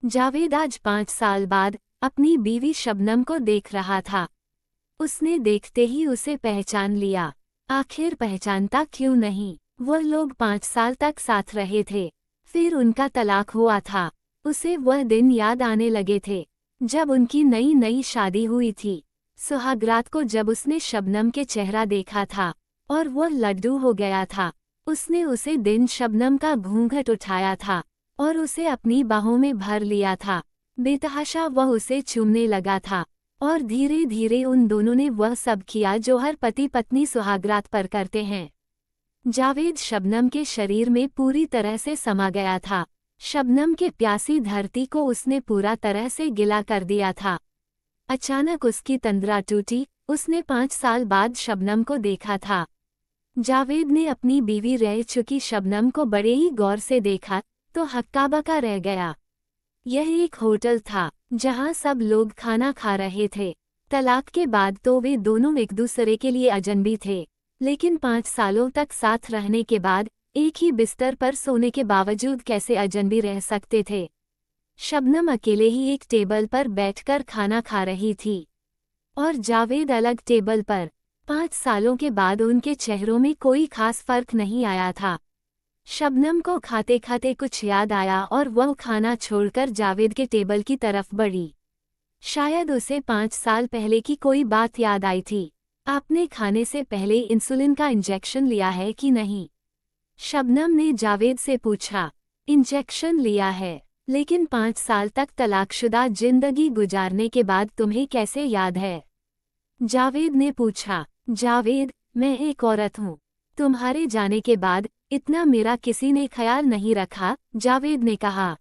जावेद आज 5 साल बाद अपनी बीवी शबनम को देख रहा था। उसने देखते ही उसे पहचान लिया। आखिर पहचानता क्यों नहीं? वह लोग 5 साल तक साथ रहे थे, फिर उनका तलाक हुआ था। उसे वह दिन याद आने लगे थे जब उनकी नई नई शादी हुई थी। सुहागरात को जब उसने शबनम के चेहरा देखा था और वह लड्डू हो गया था। उसने उसे दिन शबनम का घूंघट उठाया था और उसे अपनी बाहों में भर लिया था। बेतहाशा वह उसे चूमने लगा था और धीरे धीरे उन दोनों ने वह सब किया जो हर पति पत्नी सुहागरात पर करते हैं। जावेद शबनम के शरीर में पूरी तरह से समा गया था। शबनम के प्यासी धरती को उसने पूरा तरह से गिला कर दिया था। अचानक उसकी तंद्रा टूटी। उसने 5 साल बाद शबनम को देखा था। जावेद ने अपनी बीवी रह चुकी शबनम को बड़े ही गौर से देखा तो हक्का-बक्का रह गया। यह एक होटल था जहां सब लोग खाना खा रहे थे। तलाक के बाद तो वे दोनों एक दूसरे के लिए अजनबी थे, लेकिन 5 सालों तक साथ रहने के बाद एक ही बिस्तर पर सोने के बावजूद कैसे अजनबी रह सकते थे? शबनम अकेले ही एक टेबल पर बैठकर खाना खा रही थी और जावेद अलग टेबल पर। 5 सालों के बाद उनके चेहरों में कोई खास फर्क नहीं आया था। शबनम को खाते खाते कुछ याद आया और वह खाना छोड़कर जावेद के टेबल की तरफ बढ़ी। शायद उसे 5 साल पहले की कोई बात याद आई थी। आपने खाने से पहले इंसुलिन का इंजेक्शन लिया है कि नहीं? शबनम ने जावेद से पूछा। इंजेक्शन लिया है, लेकिन 5 साल तक तलाकशुदा जिंदगी गुजारने के बाद तुम्हें कैसे याद है? जावेद ने पूछा। जावेद, मैं एक औरत हूँ। तुम्हारे जाने के बाद इतना मेरा किसी ने ख्याल नहीं रखा, जावेद ने कहा।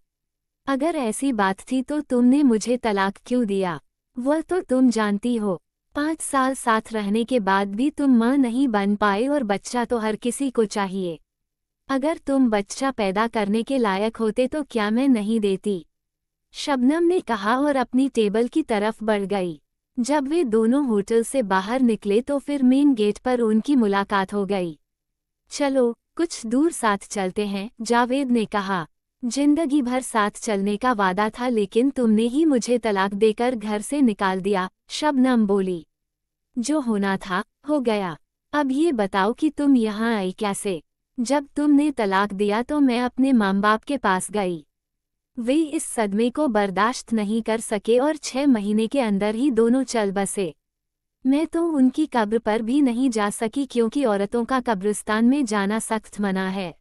अगर ऐसी बात थी तो तुमने मुझे तलाक क्यों दिया? वह तो तुम जानती हो, 5 साल साथ रहने के बाद भी तुम माँ नहीं बन पाए और बच्चा तो हर किसी को चाहिए। अगर तुम बच्चा पैदा करने के लायक होते तो क्या मैं नहीं देती? शबनम ने कहा और अपनी टेबल की तरफ बढ़ गई। जब वे दोनों होटल से बाहर निकले तो फिर मेन गेट पर उनकी मुलाकात हो गई। चलो कुछ दूर साथ चलते हैं, जावेद ने कहा। जिंदगी भर साथ चलने का वादा था, लेकिन तुमने ही मुझे तलाक देकर घर से निकाल दिया, शबनम बोली। जो होना था हो गया। अब ये बताओ कि तुम यहाँ आई कैसे? जब तुमने तलाक दिया तो मैं अपने माँ बाप के पास गई। वे इस सदमे को बर्दाश्त नहीं कर सके और 6 महीने के अंदर ही दोनों चल बसे। मैं तो उनकी कब्र पर भी नहीं जा सकी क्योंकि औरतों का कब्रिस्तान में जाना सख्त मना है।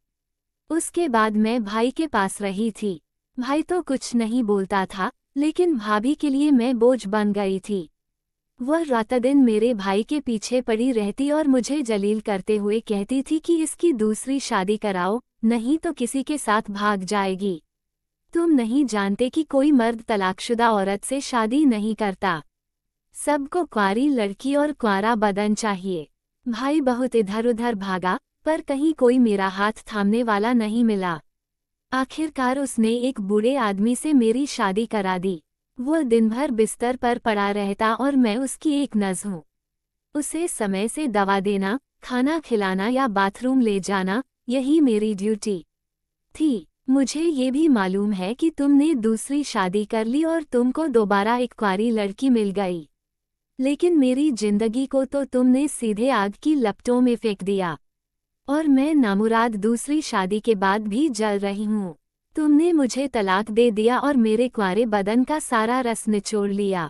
उसके बाद मैं भाई के पास रही थी। भाई तो कुछ नहीं बोलता था, लेकिन भाभी के लिए मैं बोझ बन गई थी। वह रात दिन मेरे भाई के पीछे पड़ी रहती और मुझे जलील करते हुए कहती थी कि इसकी दूसरी शादी कराओ, नहीं तो किसी के साथ भाग जाएगी। तुम नहीं जानते कि कोई मर्द तलाकशुदा औरत से शादी नहीं करता। सबको कुंवारी लड़की और कुंवारा बदन चाहिए। भाई बहुत इधर उधर भागा, पर कहीं कोई मेरा हाथ थामने वाला नहीं मिला। आखिरकार उसने एक बूढ़े आदमी से मेरी शादी करा दी। वह दिन भर बिस्तर पर पड़ा रहता और मैं उसकी एक नज़ हूँ। उसे समय से दवा देना, खाना खिलाना या बाथरूम ले जाना, यही मेरी ड्यूटी थी। मुझे ये भी मालूम है कि तुमने दूसरी शादी कर ली और तुमको दोबारा एक कुंवारी लड़की मिल गई, लेकिन मेरी जिंदगी को तो तुमने सीधे आग की लपटों में फेंक दिया और मैं नामुराद दूसरी शादी के बाद भी जल रही हूँ। तुमने मुझे तलाक दे दिया और मेरे कुंवारे बदन का सारा रस निचोड़ लिया।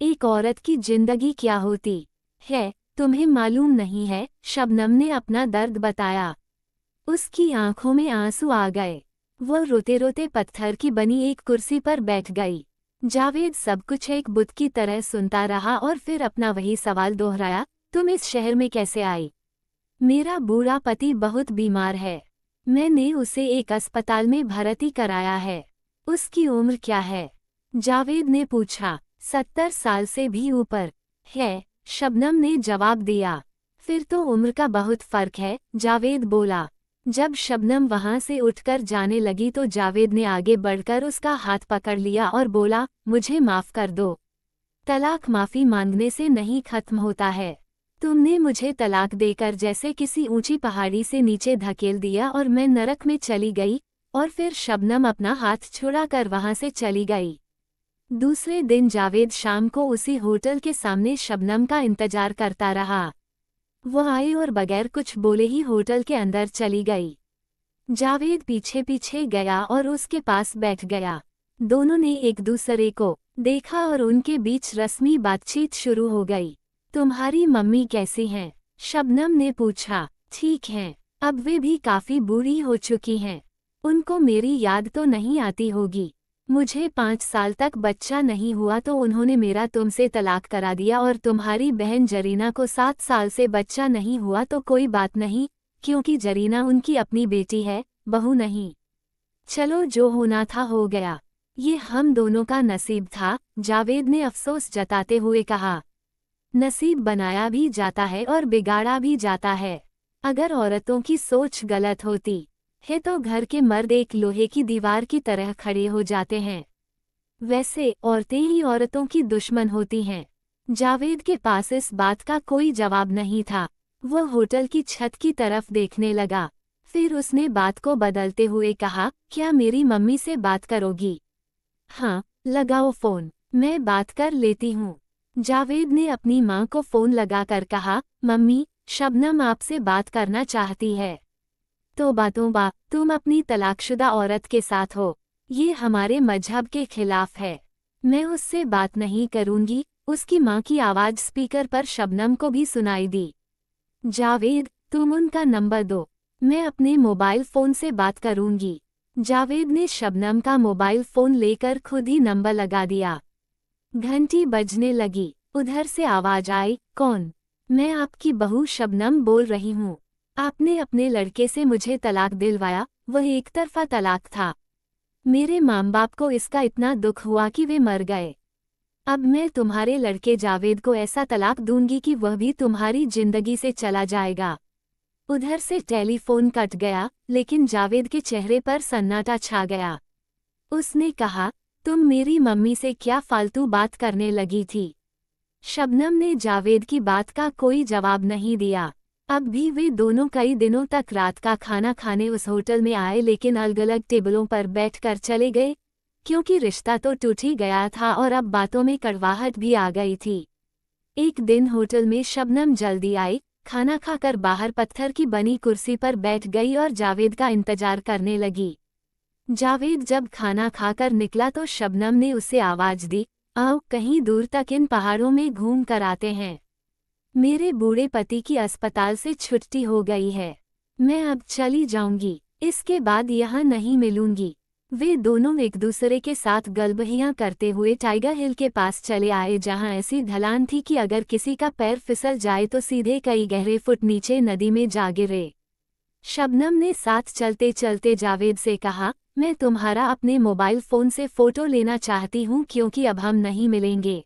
एक औरत की जिंदगी क्या होती है तुम्हें मालूम नहीं है, शबनम ने अपना दर्द बताया। उसकी आंखों में आंसू आ गए। वह रोते रोते पत्थर की बनी एक कुर्सी पर बैठ गई। जावेद सब कुछ एक बुत की तरह सुनता रहा और फिर अपना वही सवाल दोहराया, तुम इस शहर में कैसे आई? मेरा बूढ़ा पति बहुत बीमार है। मैंने उसे एक अस्पताल में भर्ती कराया है। उसकी उम्र क्या है? जावेद ने पूछा। 70 साल से भी ऊपर है, शबनम ने जवाब दिया। फिर तो उम्र का बहुत फर्क है, जावेद बोला। जब शबनम वहां से उठकर जाने लगी तो जावेद ने आगे बढ़कर उसका हाथ पकड़ लिया और बोला, मुझे माफ कर दो। तलाक माफी मांगने से नहीं खत्म होता है। तुमने मुझे तलाक देकर जैसे किसी ऊंची पहाड़ी से नीचे धकेल दिया और मैं नरक में चली गई, और फिर शबनम अपना हाथ छुड़ाकर वहां से चली गई। दूसरे दिन जावेद शाम को उसी होटल के सामने शबनम का इंतजार करता रहा। वह आई और बगैर कुछ बोले ही होटल के अंदर चली गई। जावेद पीछे पीछे गया और उसके पास बैठ गया। दोनों ने एक दूसरे को देखा और उनके बीच रस्मी बातचीत शुरू हो गई। तुम्हारी मम्मी कैसी हैं? शबनम ने पूछा। ठीक हैं, अब वे भी काफी बूढ़ी हो चुकी हैं। उनको मेरी याद तो नहीं आती होगी। मुझे 5 साल तक बच्चा नहीं हुआ तो उन्होंने मेरा तुमसे तलाक करा दिया, और तुम्हारी बहन जरीना को 7 साल से बच्चा नहीं हुआ तो कोई बात नहीं, क्योंकि जरीना उनकी अपनी बेटी है, बहू नहीं। चलो, जो होना था हो गया। ये हम दोनों का नसीब था, जावेद ने अफसोस जताते हुए कहा। नसीब बनाया भी जाता है और बिगाड़ा भी जाता है। अगर औरतों की सोच गलत होती है तो घर के मर्द एक लोहे की दीवार की तरह खड़े हो जाते हैं। वैसे औरतें ही औरतों की दुश्मन होती हैं। जावेद के पास इस बात का कोई जवाब नहीं था। वह होटल की छत की तरफ देखने लगा। फिर उसने बात को बदलते हुए कहा, क्या मेरी मम्मी से बात करोगी? हाँ, लगाओ फ़ोन, मैं बात कर लेती हूँ। जावेद ने अपनी माँ को फ़ोन लगाकर कहा, मम्मी, शबनम आपसे बात करना चाहती है। तौबा, तुम अपनी तलाकशुदा औरत के साथ हो। ये हमारे मजहब के खिलाफ है। मैं उससे बात नहीं करूंगी। उसकी माँ की आवाज़ स्पीकर पर शबनम को भी सुनाई दी। जावेद, तुम उनका नंबर दो, मैं अपने मोबाइल फ़ोन से बात करूंगी। जावेद ने शबनम का मोबाइल फ़ोन लेकर खुद ही नंबर लगा दिया। घंटी बजने लगी। उधर से आवाज़ आई, कौन? मैं आपकी बहू शबनम बोल रही हूँ। आपने अपने लड़के से मुझे तलाक दिलवाया, वह एक तरफा तलाक था। मेरे माँ बाप को इसका इतना दुख हुआ कि वे मर गए। अब मैं तुम्हारे लड़के जावेद को ऐसा तलाक दूंगी कि वह भी तुम्हारी जिंदगी से चला जाएगा। उधर से टेलीफोन कट गया, लेकिन जावेद के चेहरे पर सन्नाटा छा गया। उसने कहा, तुम मेरी मम्मी से क्या फालतू बात करने लगी थी? शबनम ने जावेद की बात का कोई जवाब नहीं दिया। अब भी वे दोनों कई दिनों तक रात का खाना खाने उस होटल में आए, लेकिन अलग अलग टेबलों पर बैठकर चले गए, क्योंकि रिश्ता तो टूट ही गया था और अब बातों में कड़वाहट भी आ गई थी। एक दिन होटल में शबनम जल्दी आई, खाना खाकर बाहर पत्थर की बनी कुर्सी पर बैठ गई और जावेद का इंतजार करने लगी। जावेद जब खाना खाकर निकला तो शबनम ने उसे आवाज़ दी, आओ कहीं दूर तक इन पहाड़ों में घूम कर आते हैं। मेरे बूढ़े पति की अस्पताल से छुट्टी हो गई है। मैं अब चली जाऊंगी, इसके बाद यहाँ नहीं मिलूंगी। वे दोनों एक दूसरे के साथ गलबहियां करते हुए टाइगर हिल के पास चले आए, जहाँ ऐसी ढलान थी कि अगर किसी का पैर फिसल जाए तो सीधे कई गहरे फुट नीचे नदी में जा गिरे। शबनम ने साथ चलते चलते जावेद से कहा, मैं तुम्हारा अपने मोबाइल फ़ोन से फ़ोटो लेना चाहती हूँ, क्योंकि अब हम नहीं मिलेंगे।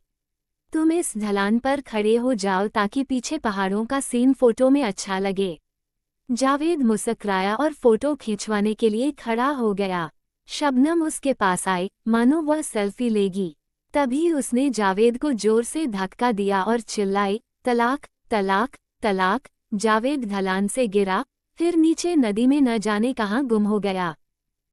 तुम इस ढलान पर खड़े हो जाओ ताकि पीछे पहाड़ों का सीन फ़ोटो में अच्छा लगे। जावेद मुस्कुराया और फ़ोटो खिंचवाने के लिए खड़ा हो गया। शबनम उसके पास आई, मानो वह सेल्फी लेगी। तभी उसने जावेद को जोर से धक्का दिया और चिल्लाई, तलाक, तलाक, तलाक। जावेद ढलान से गिरा, फिर नीचे नदी में न जाने कहाँ गुम हो गया।